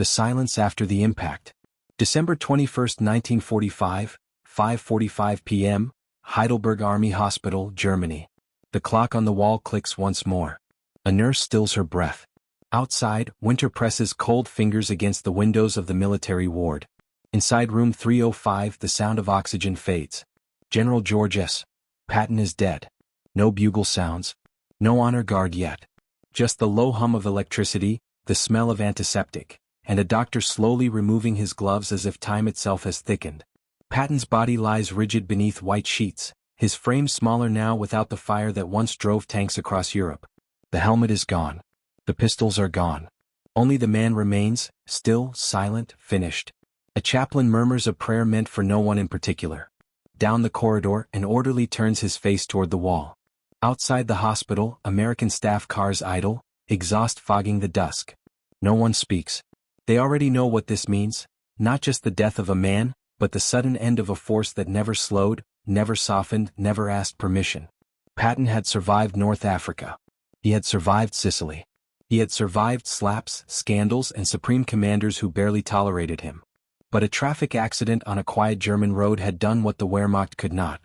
The silence after the impact. December 21, 1945, 5:45 p.m., Heidelberg Army Hospital, Germany. The clock on the wall clicks once more. A nurse stills her breath. Outside, Winter presses cold fingers against the windows of the military ward. Inside room 305, the sound of oxygen fades. General George S. Patton is dead. No bugle sounds. No honor guard yet. Just the low hum of electricity, the smell of antiseptic, and a doctor slowly removing his gloves as if time itself has thickened. Patton's body lies rigid beneath white sheets, his frame smaller now without the fire that once drove tanks across Europe. The helmet is gone. The pistols are gone. Only the man remains, still, silent, finished. A chaplain murmurs a prayer meant for no one in particular. Down the corridor, an orderly turns his face toward the wall. Outside the hospital, American staff cars idle, exhaust fogging the dusk. No one speaks. They already know what this means, not just the death of a man, but the sudden end of a force that never slowed, never softened, never asked permission. Patton had survived North Africa. He had survived Sicily. He had survived slaps, scandals, and supreme commanders who barely tolerated him. But a traffic accident on a quiet German road had done what the Wehrmacht could not.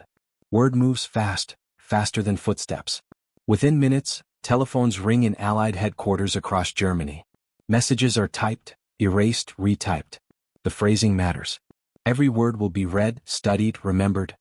Word moves fast, faster than footsteps. Within minutes, telephones ring in Allied headquarters across Germany. Messages are typed, erased, retyped. The phrasing matters. Every word will be read, studied, remembered.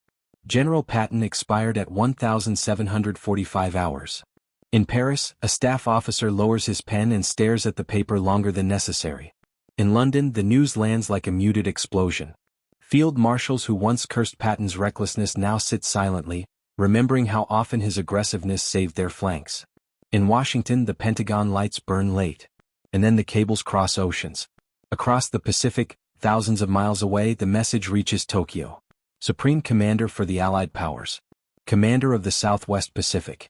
General Patton expired at 1,745 hours. In Paris, a staff officer lowers his pen and stares at the paper longer than necessary. In London, the news lands like a muted explosion. Field marshals who once cursed Patton's recklessness now sit silently, remembering how often his aggressiveness saved their flanks. In Washington, the Pentagon lights burn late. And then the cables cross oceans. Across the Pacific, thousands of miles away, the message reaches Tokyo. Supreme Commander for the Allied Powers. Commander of the Southwest Pacific.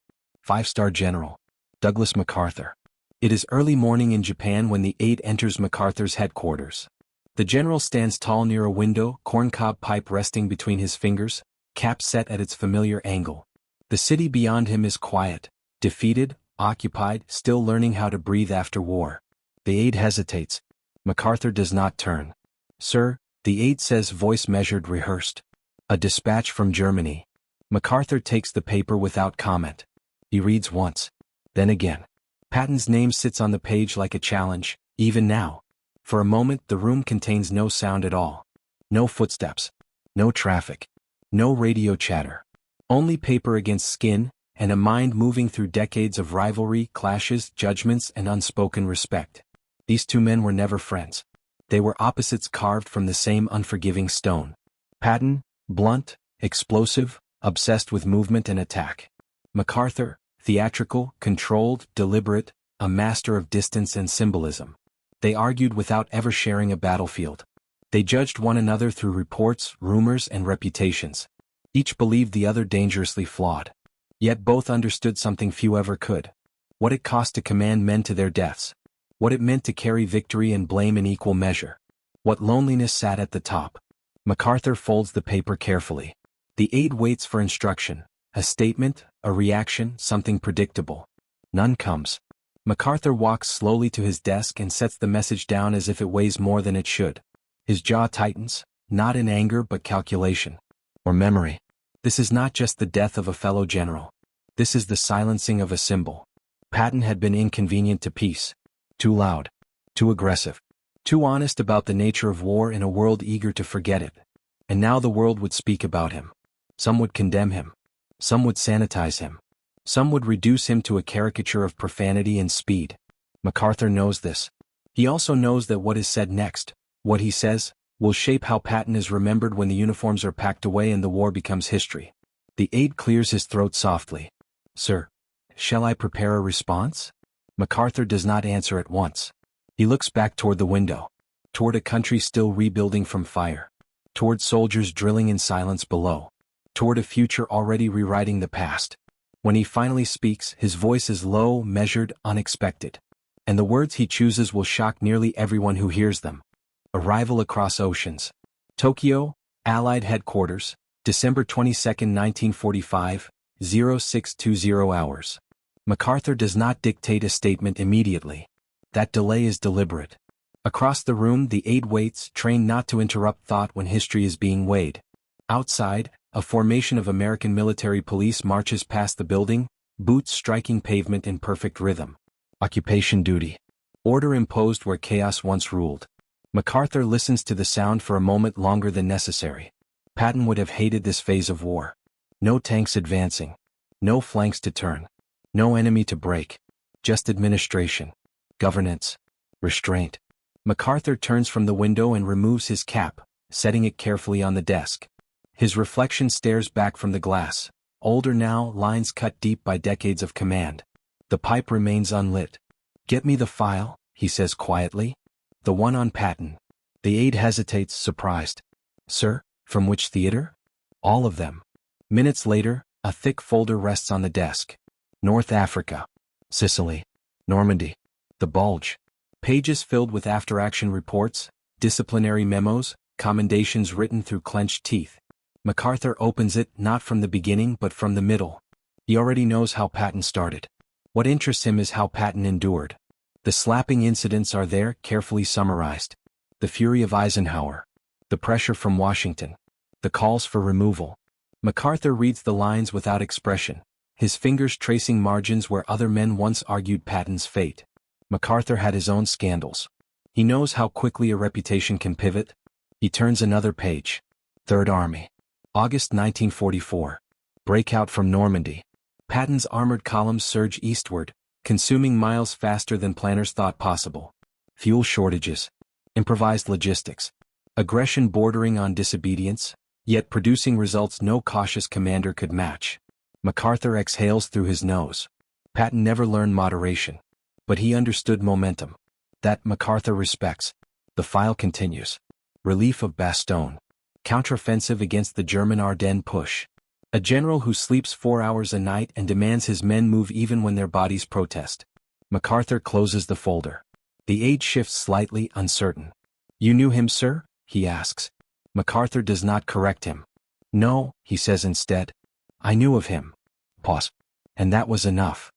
5-star General Douglas MacArthur. It is early morning in Japan when the aide enters MacArthur's headquarters. The general stands tall near a window, corncob pipe resting between his fingers, cap set at its familiar angle. The city beyond him is quiet, defeated, occupied, still learning how to breathe after war. The aide hesitates. MacArthur does not turn. "Sir," the aide says, voice measured, rehearsed. "A dispatch from Germany." MacArthur takes the paper without comment. He reads once. Then again. Patton's name sits on the page like a challenge, even now. For a moment, the room contains no sound at all. No footsteps. No traffic. No radio chatter. Only paper against skin, and a mind moving through decades of rivalry, clashes, judgments, and unspoken respect. These two men were never friends. They were opposites carved from the same unforgiving stone. Patton, blunt, explosive, obsessed with movement and attack. MacArthur, theatrical, controlled, deliberate, a master of distance and symbolism. They argued without ever sharing a battlefield. They judged one another through reports, rumors, and reputations. Each believed the other dangerously flawed. Yet both understood something few ever could. What it cost to command men to their deaths. What it meant to carry victory and blame in equal measure. What loneliness sat at the top. MacArthur folds the paper carefully. The aide waits for instruction. A statement, a reaction, something predictable. None comes. MacArthur walks slowly to his desk and sets the message down as if it weighs more than it should. His jaw tightens, not in anger but calculation. Or memory. This is not just the death of a fellow general. This is the silencing of a symbol. Patton had been inconvenient to peace. Too loud. Too aggressive. Too honest about the nature of war in a world eager to forget it. And now the world would speak about him. Some would condemn him. Some would sanitize him. Some would reduce him to a caricature of profanity and speed. MacArthur knows this. He also knows that what is said next, what he says, will shape how Patton is remembered when the uniforms are packed away and the war becomes history. The aide clears his throat softly. "Sir, shall I prepare a response?" MacArthur does not answer at once. He looks back toward the window. Toward a country still rebuilding from fire. Toward soldiers drilling in silence below. Toward a future already rewriting the past. When he finally speaks, his voice is low, measured, unexpected. And the words he chooses will shock nearly everyone who hears them. Arrival across oceans. Tokyo, Allied Headquarters, December 22, 1945, 0620 hours. MacArthur does not dictate a statement immediately. That delay is deliberate. Across the room, the aide waits, trained not to interrupt thought when history is being weighed. Outside, a formation of American military police marches past the building, boots striking pavement in perfect rhythm. Occupation duty. Order imposed where chaos once ruled. MacArthur listens to the sound for a moment longer than necessary. Patton would have hated this phase of war. No tanks advancing. No flanks to turn. No enemy to break. Just administration. Governance. Restraint. MacArthur turns from the window and removes his cap, setting it carefully on the desk. His reflection stares back from the glass. Older now, lines cut deep by decades of command. The pipe remains unlit. "Get me the file," he says quietly. "The one on Patton." The aide hesitates, surprised. "Sir, from which theater?" "All of them." Minutes later, a thick folder rests on the desk. North Africa. Sicily. Normandy. The bulge. Pages filled with after-action reports, disciplinary memos, commendations written through clenched teeth. MacArthur opens it not from the beginning but from the middle. He already knows how Patton started. What interests him is how Patton endured. The slapping incidents are there, carefully summarized. The fury of Eisenhower. The pressure from Washington. The calls for removal. MacArthur reads the lines without expression, his fingers tracing margins where other men once argued Patton's fate. MacArthur had his own scandals. He knows how quickly a reputation can pivot. He turns another page. Third Army. August 1944. Breakout from Normandy. Patton's armored columns surge eastward, consuming miles faster than planners thought possible. Fuel shortages. Improvised logistics. Aggression bordering on disobedience, yet producing results no cautious commander could match. MacArthur exhales through his nose. Patton never learned moderation. But he understood momentum. That MacArthur respects. The file continues. Relief of Bastogne. Counteroffensive against the German Ardennes push. A general who sleeps 4 hours a night and demands his men move even when their bodies protest. MacArthur closes the folder. The aide shifts slightly, uncertain. "You knew him, sir?" he asks. MacArthur does not correct him. "No," he says instead. "I knew of him." Pause. And that was enough.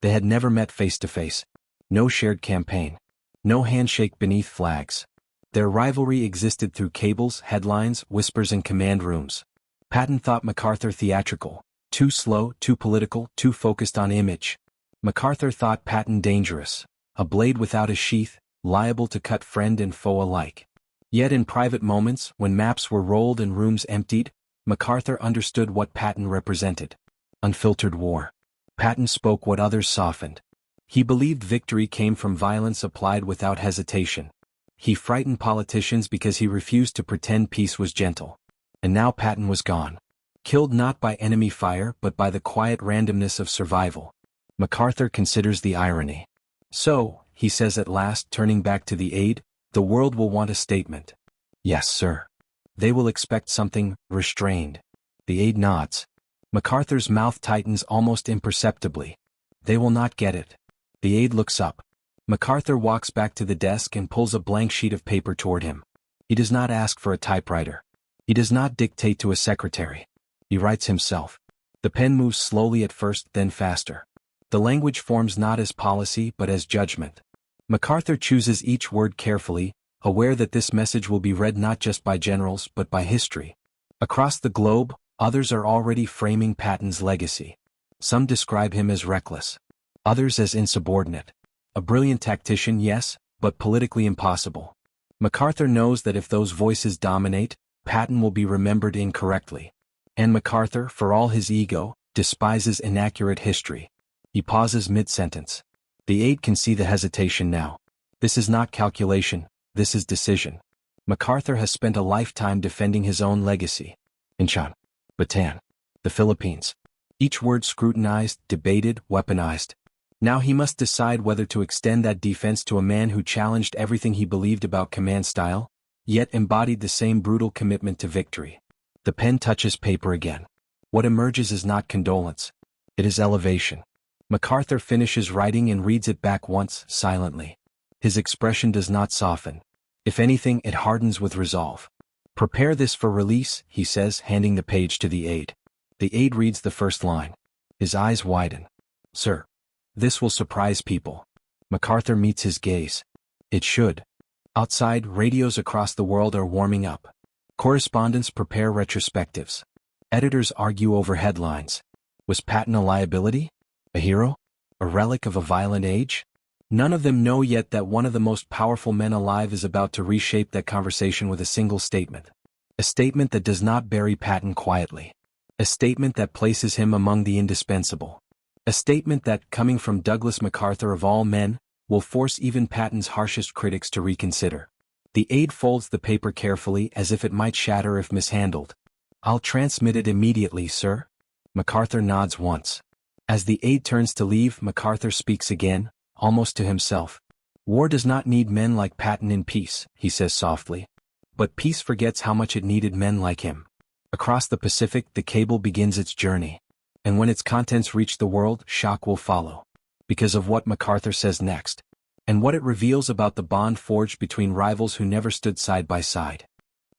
They had never met face to face. No shared campaign. No handshake beneath flags. Their rivalry existed through cables, headlines, whispers and command rooms. Patton thought MacArthur theatrical, too slow, too political, too focused on image. MacArthur thought Patton dangerous, a blade without a sheath, liable to cut friend and foe alike. Yet in private moments, when maps were rolled and rooms emptied, MacArthur understood what Patton represented. Unfiltered war. Patton spoke what others softened. He believed victory came from violence applied without hesitation. He frightened politicians because he refused to pretend peace was gentle. And now Patton was gone. Killed not by enemy fire but by the quiet randomness of survival. MacArthur considers the irony. "So," he says at last, turning back to the aide, "the world will want a statement." "Yes, sir." "They will expect something restrained." The aide nods. MacArthur's mouth tightens almost imperceptibly. "They will not get it." The aide looks up. MacArthur walks back to the desk and pulls a blank sheet of paper toward him. He does not ask for a typewriter. He does not dictate to a secretary. He writes himself. The pen moves slowly at first, then faster. The language forms not as policy but as judgment. MacArthur chooses each word carefully, aware that this message will be read not just by generals but by history. Across the globe, others are already framing Patton's legacy. Some describe him as reckless. Others as insubordinate. A brilliant tactician, yes, but politically impossible. MacArthur knows that if those voices dominate, Patton will be remembered incorrectly. And MacArthur, for all his ego, despises inaccurate history. He pauses mid-sentence. The aide can see the hesitation now. This is not calculation, this is decision. MacArthur has spent a lifetime defending his own legacy. Incheon. Bataan. The Philippines. Each word scrutinized, debated, weaponized. Now he must decide whether to extend that defense to a man who challenged everything he believed about command style, yet embodied the same brutal commitment to victory. The pen touches paper again. What emerges is not condolence. It is elevation. MacArthur finishes writing and reads it back once, silently. His expression does not soften. If anything, it hardens with resolve. "Prepare this for release," he says, handing the page to the aide. The aide reads the first line. His eyes widen. "Sir, this will surprise people." MacArthur meets his gaze. "It should." Outside, radios across the world are warming up. Correspondents prepare retrospectives. Editors argue over headlines. Was Patton a liability? A hero? A relic of a violent age? None of them know yet that one of the most powerful men alive is about to reshape that conversation with a single statement. A statement that does not bury Patton quietly. A statement that places him among the indispensable. A statement that, coming from Douglas MacArthur of all men, will force even Patton's harshest critics to reconsider. The aide folds the paper carefully as if it might shatter if mishandled. "I'll transmit it immediately, sir." MacArthur nods once. As the aide turns to leave, MacArthur speaks again, almost to himself. "War does not need men like Patton in peace," he says softly. But peace forgets how much it needed men like him. Across the Pacific, the cable begins its journey. And when its contents reach the world, shock will follow. Because of what MacArthur says next. And what it reveals about the bond forged between rivals who never stood side by side.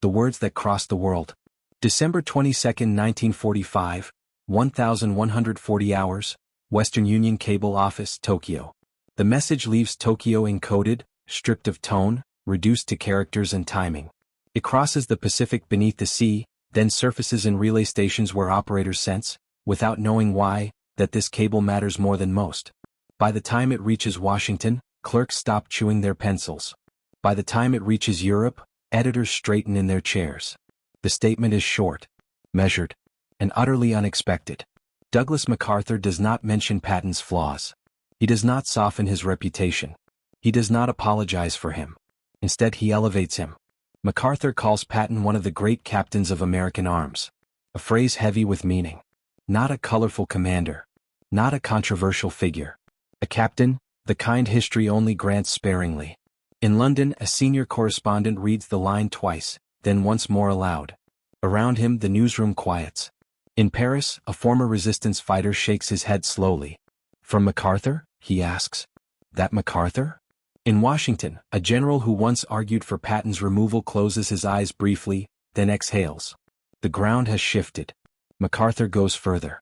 The words that cross the world. December 22, 1945, 1140 hours, Western Union Cable Office, Tokyo. The message leaves Tokyo encoded, stripped of tone, reduced to characters and timing. It crosses the Pacific beneath the sea, then surfaces in relay stations where operators sense, without knowing why, that this cable matters more than most. By the time it reaches Washington, clerks stop chewing their pencils. By the time it reaches Europe, editors straighten in their chairs. The statement is short, measured, and utterly unexpected. Douglas MacArthur does not mention Patton's flaws. He does not soften his reputation. He does not apologize for him. Instead, he elevates him. MacArthur calls Patton one of the great captains of American arms. A phrase heavy with meaning. Not a colorful commander. Not a controversial figure. A captain, the kind history only grants sparingly. In London, a senior correspondent reads the line twice, then once more aloud. Around him, the newsroom quiets. In Paris, a former resistance fighter shakes his head slowly. "From MacArthur?" he asks. "That MacArthur?" In Washington, a general who once argued for Patton's removal closes his eyes briefly, then exhales. The ground has shifted. MacArthur goes further.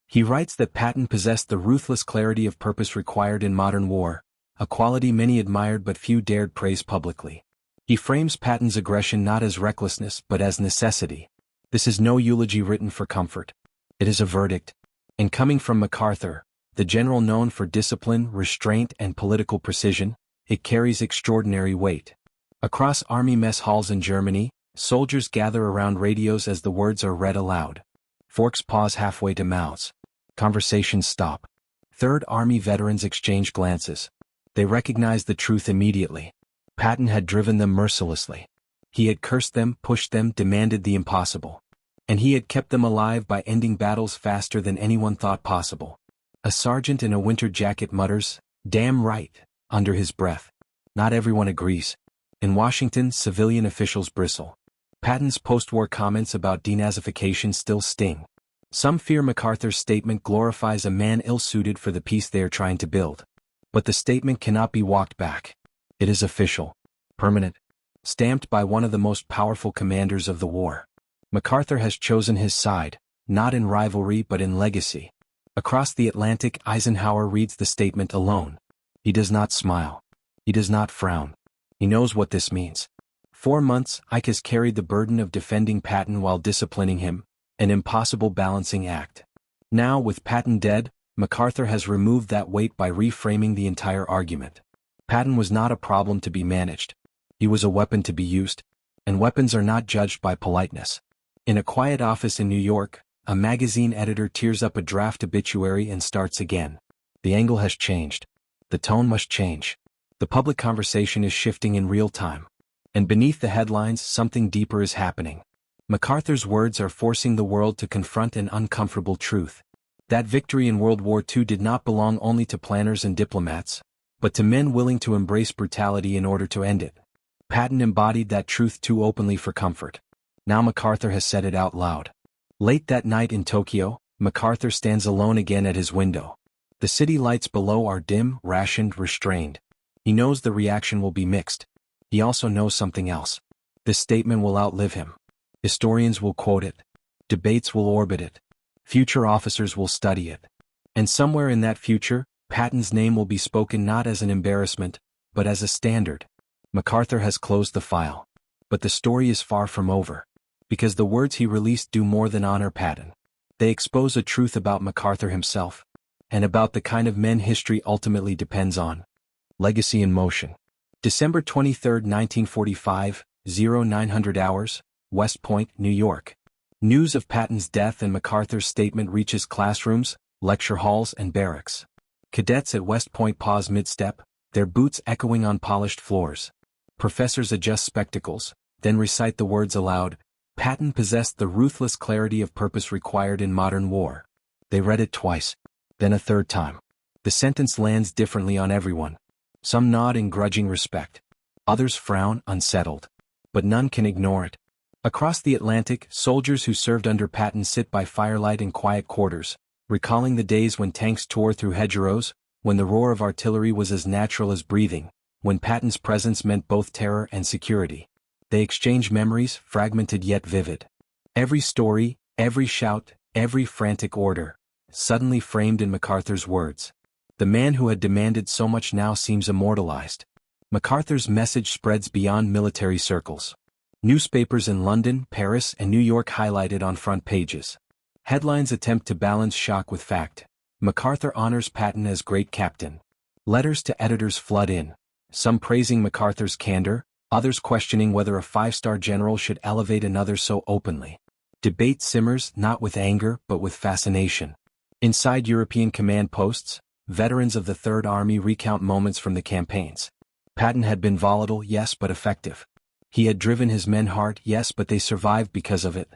He writes that Patton possessed the ruthless clarity of purpose required in modern war, a quality many admired but few dared praise publicly. He frames Patton's aggression not as recklessness but as necessity. This is no eulogy written for comfort. It is a verdict. And coming from MacArthur, the general known for discipline, restraint, and political precision, it carries extraordinary weight. Across army mess halls in Germany, soldiers gather around radios as the words are read aloud. Forks pause halfway to mouths. Conversations stop. Third Army veterans exchange glances. They recognize the truth immediately. Patton had driven them mercilessly. He had cursed them, pushed them, demanded the impossible. And he had kept them alive by ending battles faster than anyone thought possible. A sergeant in a winter jacket mutters, "Damn right," under his breath. Not everyone agrees. In Washington, civilian officials bristle. Patton's post-war comments about denazification still sting. Some fear MacArthur's statement glorifies a man ill-suited for the peace they are trying to build. But the statement cannot be walked back. It is official, permanent, stamped by one of the most powerful commanders of the war. MacArthur has chosen his side, not in rivalry but in legacy. Across the Atlantic, Eisenhower reads the statement alone. He does not smile. He does not frown. He knows what this means. 4 months, Ike has carried the burden of defending Patton while disciplining him, an impossible balancing act. Now, with Patton dead, MacArthur has removed that weight by reframing the entire argument. Patton was not a problem to be managed. He was a weapon to be used, and weapons are not judged by politeness. In a quiet office in New York, a magazine editor tears up a draft obituary and starts again. The angle has changed. The tone must change. The public conversation is shifting in real time. And beneath the headlines, something deeper is happening. MacArthur's words are forcing the world to confront an uncomfortable truth. That victory in World War II did not belong only to planners and diplomats, but to men willing to embrace brutality in order to end it. Patton embodied that truth too openly for comfort. Now MacArthur has said it out loud. Late that night in Tokyo, MacArthur stands alone again at his window. The city lights below are dim, rationed, restrained. He knows the reaction will be mixed. He also knows something else. This statement will outlive him. Historians will quote it. Debates will orbit it. Future officers will study it. And somewhere in that future, Patton's name will be spoken not as an embarrassment, but as a standard. MacArthur has closed the file. But the story is far from over. Because the words he released do more than honor Patton. They expose a truth about MacArthur himself. And about the kind of men history ultimately depends on. Legacy in motion. December 23, 1945, 0900 hours, West Point, New York. News of Patton's death and MacArthur's statement reaches classrooms, lecture halls and barracks. Cadets at West Point pause mid-step, their boots echoing on polished floors. Professors adjust spectacles, then recite the words aloud. Patton possessed the ruthless clarity of purpose required in modern war. They read it twice, then a third time. The sentence lands differently on everyone. Some nod in grudging respect. Others frown, unsettled. But none can ignore it. Across the Atlantic, soldiers who served under Patton sit by firelight in quiet quarters, recalling the days when tanks tore through hedgerows, when the roar of artillery was as natural as breathing, when Patton's presence meant both terror and security. They exchange memories, fragmented yet vivid. Every story, every shout, every frantic order, suddenly framed in MacArthur's words. The man who had demanded so much now seems immortalized. MacArthur's message spreads beyond military circles. Newspapers in London, Paris, and New York highlight it on front pages. Headlines attempt to balance shock with fact. MacArthur honors Patton as great captain. Letters to editors flood in, some praising MacArthur's candor, others questioning whether a five-star general should elevate another so openly. Debate simmers not with anger but with fascination. Inside European command posts, veterans of the Third Army recount moments from the campaigns. Patton had been volatile, yes, but effective. He had driven his men hard, yes, but they survived because of it.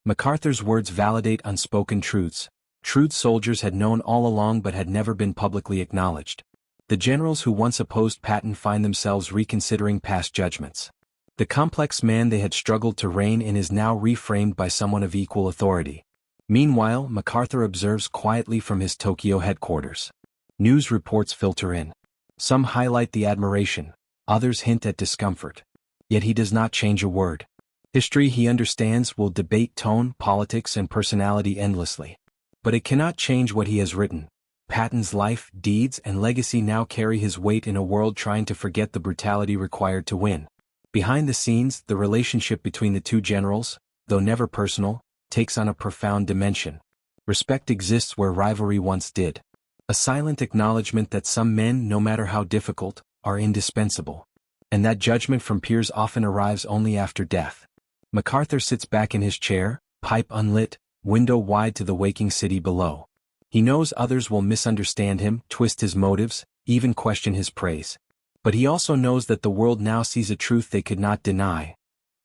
MacArthur's words validate unspoken truths. Truths soldiers had known all along but had never been publicly acknowledged. The generals who once opposed Patton find themselves reconsidering past judgments. The complex man they had struggled to rein in is now reframed by someone of equal authority. Meanwhile, MacArthur observes quietly from his Tokyo headquarters. News reports filter in. Some highlight the admiration, others hint at discomfort. Yet he does not change a word. History, he understands, will debate tone, politics, and personality endlessly. But it cannot change what he has written. Patton's life, deeds, and legacy now carry his weight in a world trying to forget the brutality required to win. Behind the scenes, the relationship between the two generals, though never personal, takes on a profound dimension. Respect exists where rivalry once did. A silent acknowledgement that some men, no matter how difficult, are indispensable. And that judgment from peers often arrives only after death. MacArthur sits back in his chair, pipe unlit, window wide to the waking city below. He knows others will misunderstand him, twist his motives, even question his praise. But he also knows that the world now sees a truth they could not deny.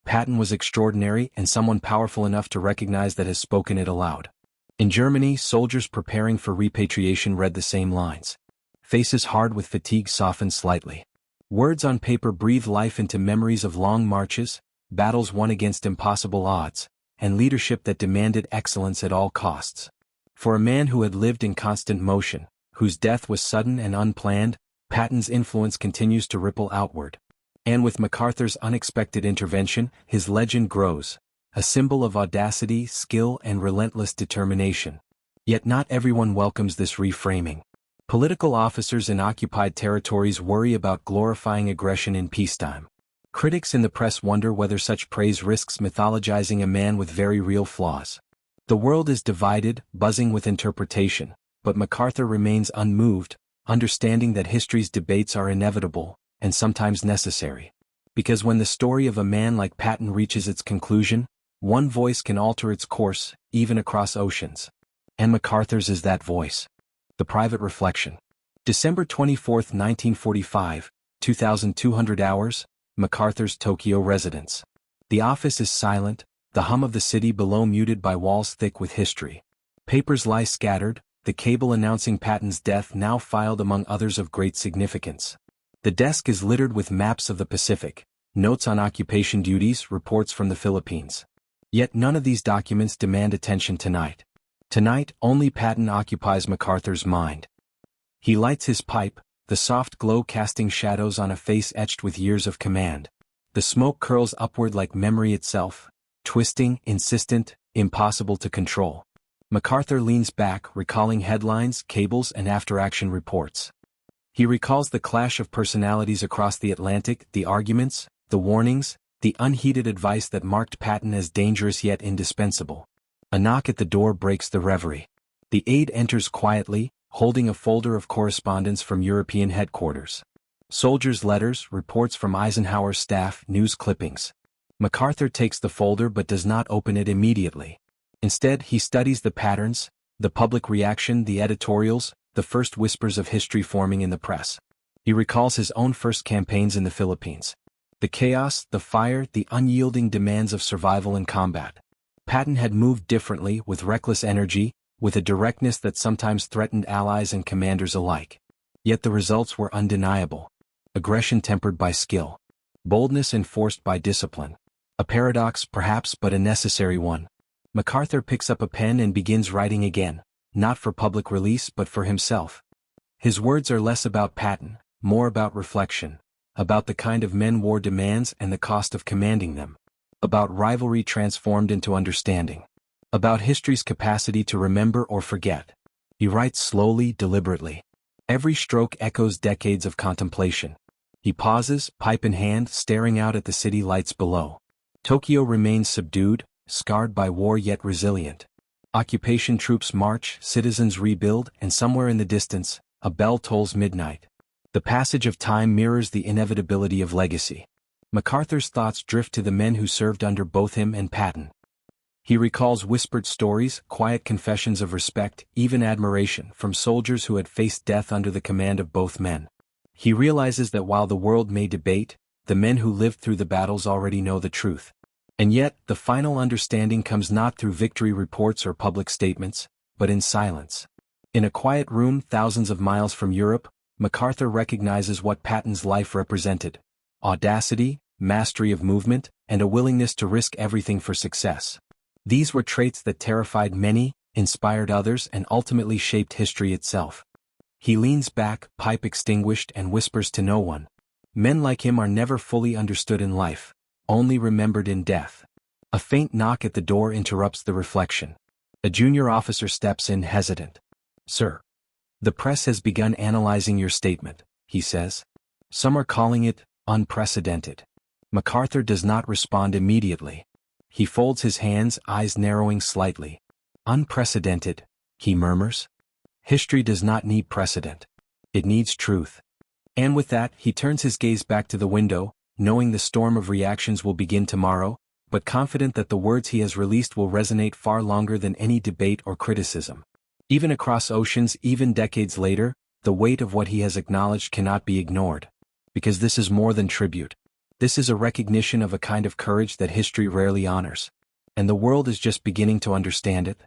Patton was extraordinary and someone powerful enough to recognize that has spoken it aloud. In Germany, soldiers preparing for repatriation read the same lines. Faces hard with fatigue softened slightly. Words on paper breathe life into memories of long marches, battles won against impossible odds, and leadership that demanded excellence at all costs. For a man who had lived in constant motion, whose death was sudden and unplanned, Patton's influence continues to ripple outward. And with MacArthur's unexpected intervention, his legend grows, a symbol of audacity, skill, and relentless determination. Yet not everyone welcomes this reframing. Political officers in occupied territories worry about glorifying aggression in peacetime. Critics in the press wonder whether such praise risks mythologizing a man with very real flaws. The world is divided, buzzing with interpretation, but MacArthur remains unmoved, understanding that history's debates are inevitable, and sometimes necessary. Because when the story of a man like Patton reaches its conclusion, one voice can alter its course, even across oceans. And MacArthur's is that voice. The Private Reflection. December 24, 1945, 2200 hours, MacArthur's Tokyo residence. The office is silent, the hum of the city below muted by walls thick with history. Papers lie scattered, the cable announcing Patton's death now filed among others of great significance. The desk is littered with maps of the Pacific, notes on occupation duties, reports from the Philippines. Yet none of these documents demand attention tonight. Tonight, only Patton occupies MacArthur's mind. He lights his pipe, the soft glow casting shadows on a face etched with years of command. The smoke curls upward like memory itself, twisting, insistent, impossible to control. MacArthur leans back, recalling headlines, cables, and after-action reports. He recalls the clash of personalities across the Atlantic, the arguments, the warnings, the unheeded advice that marked Patton as dangerous yet indispensable. A knock at the door breaks the reverie. The aide enters quietly, holding a folder of correspondence from European headquarters. Soldiers' letters, reports from Eisenhower's staff, news clippings. MacArthur takes the folder but does not open it immediately. Instead, he studies the patterns, the public reaction, the editorials, the first whispers of history forming in the press. He recalls his own first campaigns in the Philippines. The chaos, the fire, the unyielding demands of survival and combat. Patton had moved differently, with reckless energy, with a directness that sometimes threatened allies and commanders alike. Yet the results were undeniable. Aggression tempered by skill. Boldness enforced by discipline. A paradox, perhaps, but a necessary one. MacArthur picks up a pen and begins writing again, not for public release but for himself. His words are less about Patton, more about reflection, about the kind of men war demands and the cost of commanding them, about rivalry transformed into understanding, about history's capacity to remember or forget. He writes slowly, deliberately. Every stroke echoes decades of contemplation. He pauses, pipe in hand, staring out at the city lights below. Tokyo remains subdued, scarred by war yet resilient. Occupation troops march, citizens rebuild, and somewhere in the distance, a bell tolls midnight. The passage of time mirrors the inevitability of legacy. MacArthur's thoughts drift to the men who served under both him and Patton. He recalls whispered stories, quiet confessions of respect, even admiration, from soldiers who had faced death under the command of both men. He realizes that while the world may debate, the men who lived through the battles already know the truth. And yet, the final understanding comes not through victory reports or public statements, but in silence. In a quiet room thousands of miles from Europe, MacArthur recognizes what Patton's life represented: audacity, mastery of movement, and a willingness to risk everything for success. These were traits that terrified many, inspired others, and ultimately shaped history itself. He leans back, pipe extinguished, and whispers to no one. Men like him are never fully understood in life, only remembered in death. A faint knock at the door interrupts the reflection. A junior officer steps in, hesitant. "Sir, the press has begun analyzing your statement," he says. "Some are calling it unprecedented." MacArthur does not respond immediately. He folds his hands, eyes narrowing slightly. "Unprecedented," he murmurs. "History does not need precedent. It needs truth." And with that, he turns his gaze back to the window, knowing the storm of reactions will begin tomorrow, but confident that the words he has released will resonate far longer than any debate or criticism. Even across oceans, even decades later, the weight of what he has acknowledged cannot be ignored. Because this is more than tribute. This is a recognition of a kind of courage that history rarely honors. And the world is just beginning to understand it.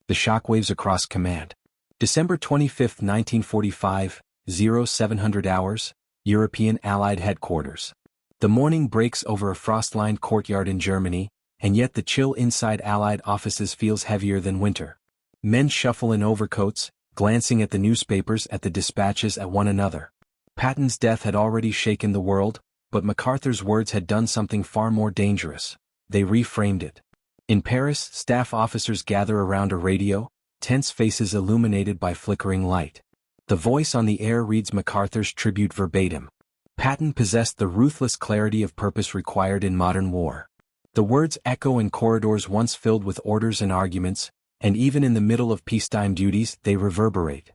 The shockwaves across command. December 25, 1945, 0700 hours, European Allied Headquarters. The morning breaks over a frost-lined courtyard in Germany, and yet the chill inside Allied offices feels heavier than winter. Men shuffle in overcoats, glancing at the newspapers, at the dispatches, at one another. Patton's death had already shaken the world, but MacArthur's words had done something far more dangerous. They reframed it. In Paris, staff officers gather around a radio, tense faces illuminated by flickering light. The voice on the air reads MacArthur's tribute verbatim. Patton possessed the ruthless clarity of purpose required in modern war. The words echo in corridors once filled with orders and arguments, and even in the middle of peacetime duties, they reverberate.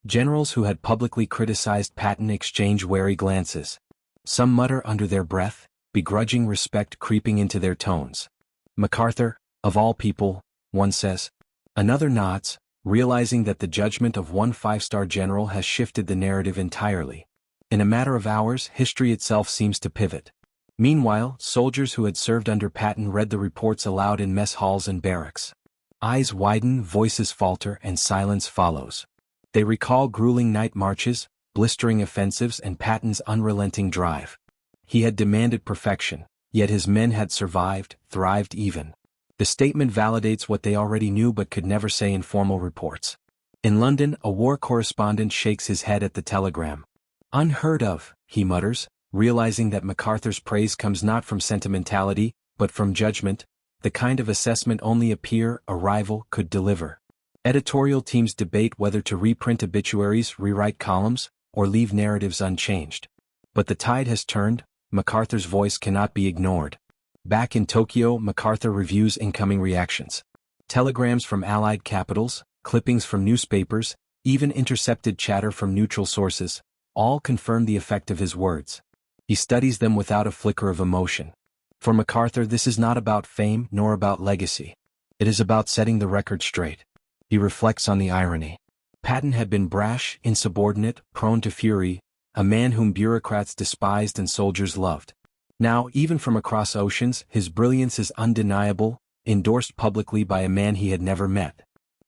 Generals who had publicly criticized Patton exchange wary glances. Some mutter under their breath, begrudging respect creeping into their tones. "MacArthur, of all people," one says. Another nods, realizing that the judgment of one five-star general has shifted the narrative entirely. In a matter of hours, history itself seems to pivot. Meanwhile, soldiers who had served under Patton read the reports aloud in mess halls and barracks. Eyes widen, voices falter, and silence follows. They recall grueling night marches, blistering offensives, and Patton's unrelenting drive. He had demanded perfection, yet his men had survived, thrived even. The statement validates what they already knew but could never say in formal reports. In London, a war correspondent shakes his head at the telegram. "Unheard of," he mutters, realizing that MacArthur's praise comes not from sentimentality, but from judgment, the kind of assessment only a peer, a rival, could deliver. Editorial teams debate whether to reprint obituaries, rewrite columns, or leave narratives unchanged. But the tide has turned, MacArthur's voice cannot be ignored. Back in Tokyo, MacArthur reviews incoming reactions. Telegrams from Allied capitals, clippings from newspapers, even intercepted chatter from neutral sources, all confirm the effect of his words. He studies them without a flicker of emotion. For MacArthur, this is not about fame nor about legacy. It is about setting the record straight. He reflects on the irony. Patton had been brash, insubordinate, prone to fury, a man whom bureaucrats despised and soldiers loved. Now, even from across oceans, his brilliance is undeniable, endorsed publicly by a man he had never met.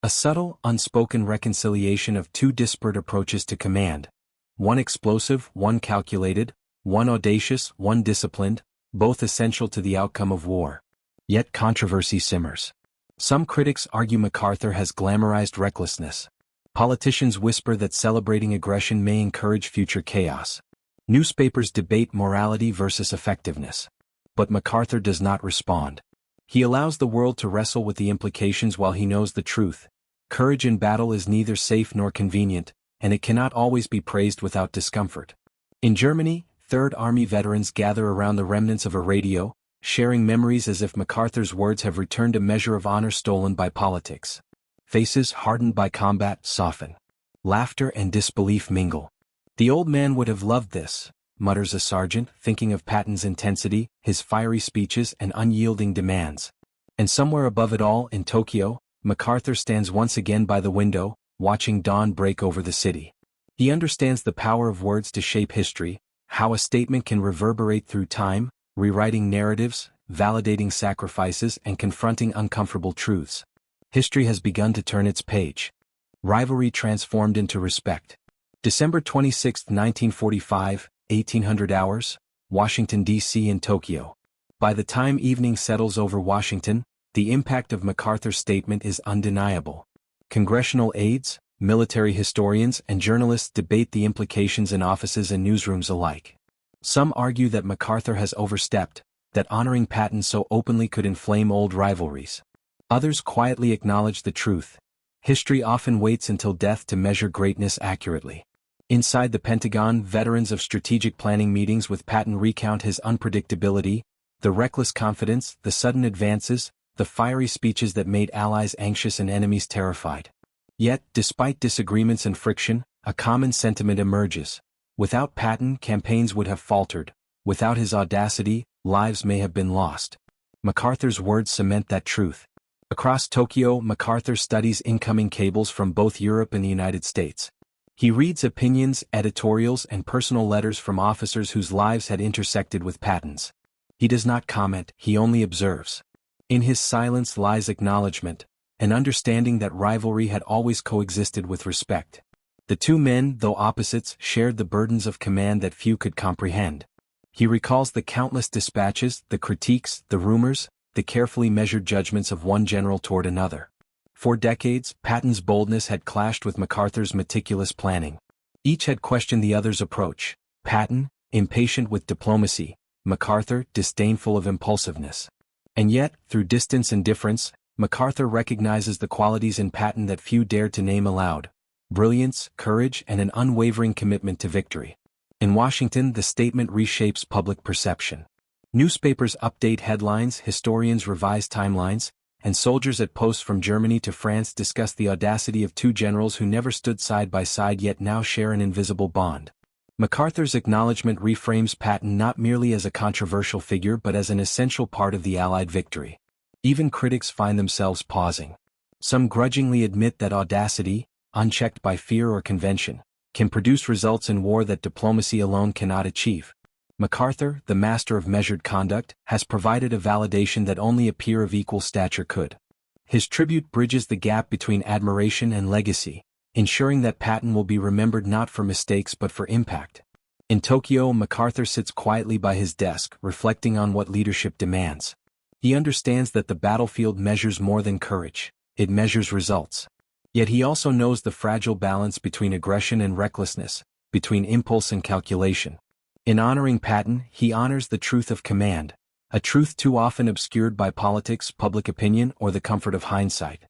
A subtle, unspoken reconciliation of two disparate approaches to command. One explosive, one calculated, one audacious, one disciplined, both essential to the outcome of war. Yet controversy simmers. Some critics argue MacArthur has glamorized recklessness. Politicians whisper that celebrating aggression may encourage future chaos. Newspapers debate morality versus effectiveness. But MacArthur does not respond. He allows the world to wrestle with the implications while he knows the truth. Courage in battle is neither safe nor convenient, and it cannot always be praised without discomfort. In Germany, Third Army veterans gather around the remnants of a radio, sharing memories as if MacArthur's words have returned a measure of honor stolen by politics. Faces hardened by combat soften. Laughter and disbelief mingle. "The old man would have loved this," mutters a sergeant, thinking of Patton's intensity, his fiery speeches and unyielding demands. And somewhere above it all, in Tokyo, MacArthur stands once again by the window, watching dawn break over the city. He understands the power of words to shape history, how a statement can reverberate through time, rewriting narratives, validating sacrifices and confronting uncomfortable truths. History has begun to turn its page. Rivalry transformed into respect. December 26, 1945, 1800 hours, Washington, D.C. and Tokyo. By the time evening settles over Washington, the impact of MacArthur's statement is undeniable. Congressional aides, military historians and journalists debate the implications in offices and newsrooms alike. Some argue that MacArthur has overstepped, that honoring Patton so openly could inflame old rivalries. Others quietly acknowledge the truth. History often waits until death to measure greatness accurately. Inside the Pentagon, veterans of strategic planning meetings with Patton recount his unpredictability, the reckless confidence, the sudden advances, the fiery speeches that made allies anxious and enemies terrified. Yet, despite disagreements and friction, a common sentiment emerges. Without Patton, campaigns would have faltered. Without his audacity, lives may have been lost. MacArthur's words cement that truth. Across Tokyo, MacArthur studies incoming cables from both Europe and the United States. He reads opinions, editorials, and personal letters from officers whose lives had intersected with Patton's. He does not comment, he only observes. In his silence lies acknowledgement, an understanding that rivalry had always coexisted with respect. The two men, though opposites, shared the burdens of command that few could comprehend. He recalls the countless dispatches, the critiques, the rumors, the carefully measured judgments of one general toward another. For decades, Patton's boldness had clashed with MacArthur's meticulous planning. Each had questioned the other's approach. Patton, impatient with diplomacy, MacArthur, disdainful of impulsiveness. And yet, through distance and difference, MacArthur recognizes the qualities in Patton that few dared to name aloud: brilliance, courage, and an unwavering commitment to victory. In Washington, the statement reshapes public perception. Newspapers update headlines, historians revise timelines, and soldiers at posts from Germany to France discuss the audacity of two generals who never stood side by side yet now share an invisible bond. MacArthur's acknowledgement reframes Patton not merely as a controversial figure but as an essential part of the Allied victory. Even critics find themselves pausing. Some grudgingly admit that audacity, unchecked by fear or convention, can produce results in war that diplomacy alone cannot achieve. MacArthur, the master of measured conduct, has provided a validation that only a peer of equal stature could. His tribute bridges the gap between admiration and legacy, ensuring that Patton will be remembered not for mistakes but for impact. In Tokyo, MacArthur sits quietly by his desk, reflecting on what leadership demands. He understands that the battlefield measures more than courage, it measures results. Yet he also knows the fragile balance between aggression and recklessness, between impulse and calculation. In honoring Patton, he honors the truth of command, a truth too often obscured by politics, public opinion, or the comfort of hindsight.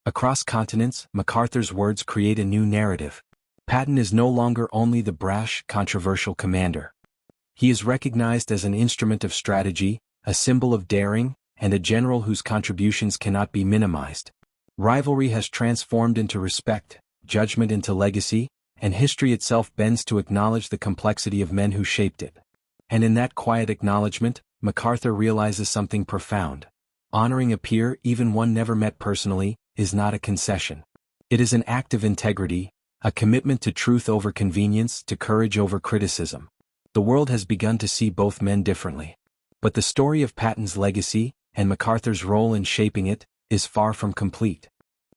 Across continents, MacArthur's words create a new narrative. Patton is no longer only the brash, controversial commander. He is recognized as an instrument of strategy, a symbol of daring, and a general whose contributions cannot be minimized. Rivalry has transformed into respect, judgment into legacy, and history itself bends to acknowledge the complexity of men who shaped it. And in that quiet acknowledgement, MacArthur realizes something profound. Honoring a peer, even one never met personally, is not a concession. It is an act of integrity, a commitment to truth over convenience, to courage over criticism. The world has begun to see both men differently. But the story of Patton's legacy, and MacArthur's role in shaping it, is far from complete.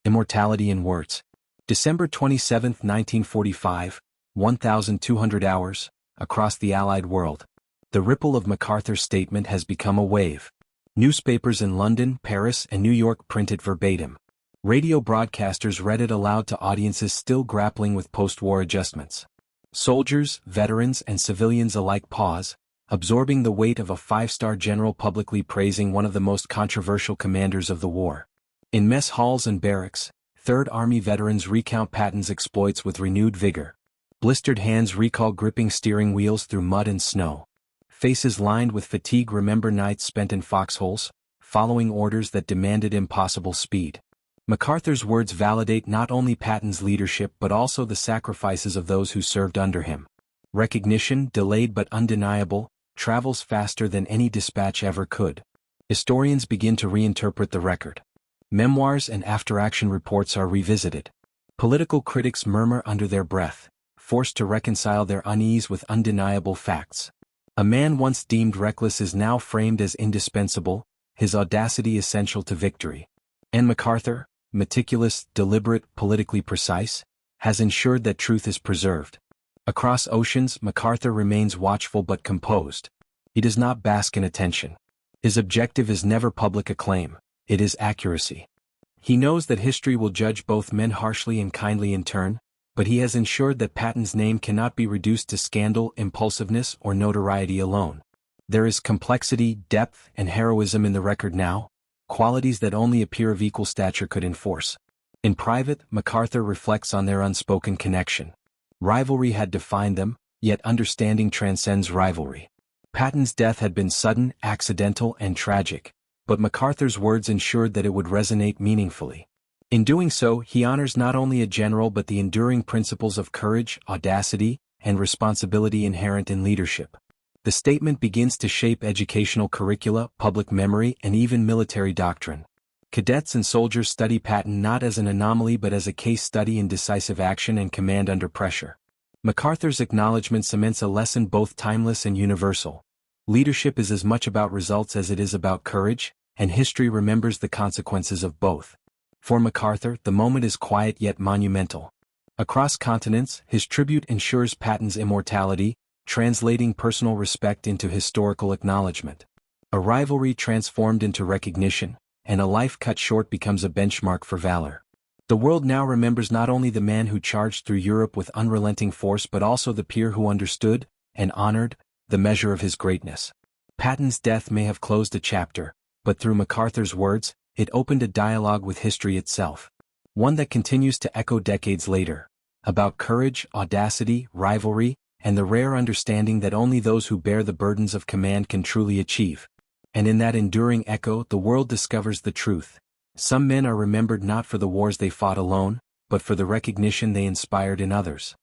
Immortality in words. December 27, 1945, 1,200 hours, across the Allied world. The ripple of MacArthur's statement has become a wave. Newspapers in London, Paris, and New York print it verbatim. Radio broadcasters read it aloud to audiences still grappling with post-war adjustments. Soldiers, veterans, and civilians alike pause, absorbing the weight of a five-star general publicly praising one of the most controversial commanders of the war. In mess halls and barracks, Third Army veterans recount Patton's exploits with renewed vigor. Blistered hands recall gripping steering wheels through mud and snow. Faces lined with fatigue remember nights spent in foxholes, following orders that demanded impossible speed. MacArthur's words validate not only Patton's leadership but also the sacrifices of those who served under him. Recognition, delayed but undeniable, travels faster than any dispatch ever could. Historians begin to reinterpret the record. Memoirs and after-action reports are revisited. Political critics murmur under their breath, forced to reconcile their unease with undeniable facts. A man once deemed reckless is now framed as indispensable, his audacity essential to victory. And MacArthur, meticulous, deliberate, politically precise, has ensured that truth is preserved. Across oceans, MacArthur remains watchful but composed. He does not bask in attention. His objective is never public acclaim, it is accuracy. He knows that history will judge both men harshly and kindly in turn, but he has ensured that Patton's name cannot be reduced to scandal, impulsiveness, or notoriety alone. There is complexity, depth, and heroism in the record now, qualities that only a peer of equal stature could enforce. In private, MacArthur reflects on their unspoken connection. Rivalry had defined them, yet understanding transcends rivalry. Patton's death had been sudden, accidental, and tragic, but MacArthur's words ensured that it would resonate meaningfully. In doing so, he honors not only a general but the enduring principles of courage, audacity, and responsibility inherent in leadership. The statement begins to shape educational curricula, public memory, and even military doctrine. Cadets and soldiers study Patton not as an anomaly but as a case study in decisive action and command under pressure. MacArthur's acknowledgement cements a lesson both timeless and universal. Leadership is as much about results as it is about courage, and history remembers the consequences of both. For MacArthur, the moment is quiet yet monumental. Across continents, his tribute ensures Patton's immortality, translating personal respect into historical acknowledgement. A rivalry transformed into recognition, and a life cut short becomes a benchmark for valor. The world now remembers not only the man who charged through Europe with unrelenting force but also the peer who understood, and honored, the measure of his greatness. Patton's death may have closed a chapter, but through MacArthur's words, it opened a dialogue with history itself. One that continues to echo decades later, about courage, audacity, rivalry, and the rare understanding that only those who bear the burdens of command can truly achieve. And in that enduring echo, the world discovers the truth. Some men are remembered not for the wars they fought alone, but for the recognition they inspired in others.